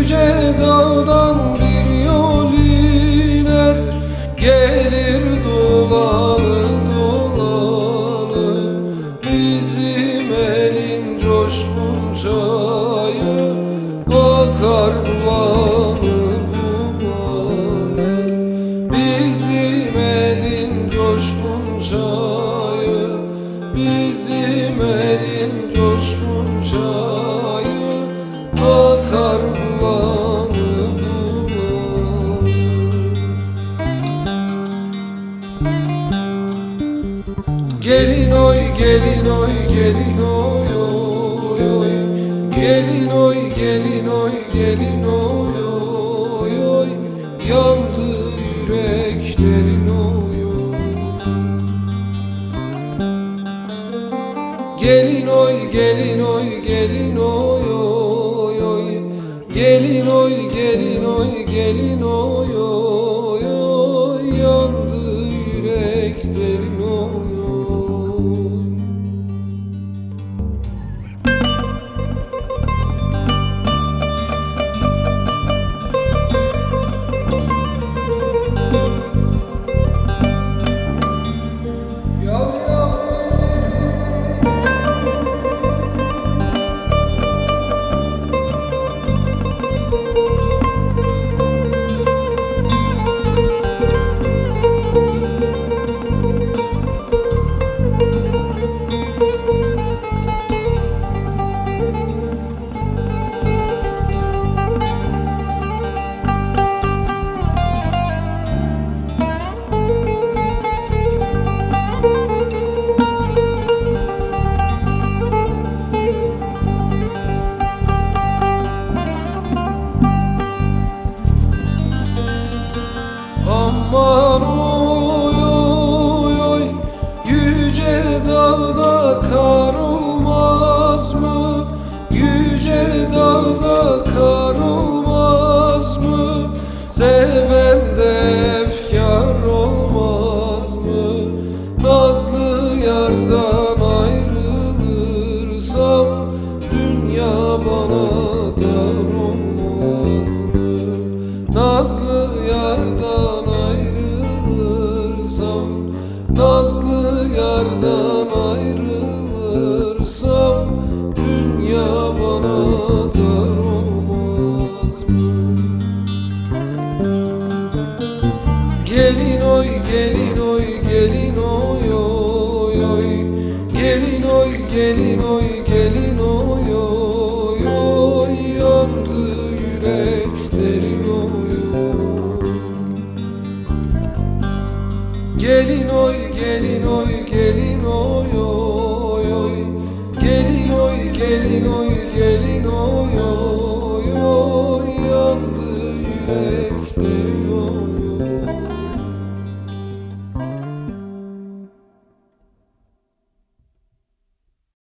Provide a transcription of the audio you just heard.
Yüce dağdan bir yol iner, gelir dolanı dolanı. Bizim elin coşkun çayı akar bulanı bulanı. Bizim elin coşkun çayı, bizim elin coşkun çayı akar bulanı bulanı. Gelin oy, gelin oy, gelin oy oy oy. Gelin oy, gelin oy, gelin oy oy oy. Yandı yüreklerin oy oy. Gelin oy, gelin oy, gelin oy oy oy. Gelin oy, gelin oy, gelin oy oy oy. Yandı yüreklerin oy oy. Aman oy oy oy, yüce dağda kar olmaz mı? Yüce dağda kar olmaz mı? Seven de efkar olmaz mı? Nazlı yardan ayrılırsam dünya bana dar olmaz mı? Nazlı yardan ayrılırsam, nazlı yardan ayrılırsam dünya bana dar olmaz mı? Gelin oy, gelin oy, gelin oy oy oy. Gelin oy, gelin oy, gelin oy oy oy. Yandı yüreklerin oy oy. Gelin oy, gelin oy, gelin oy.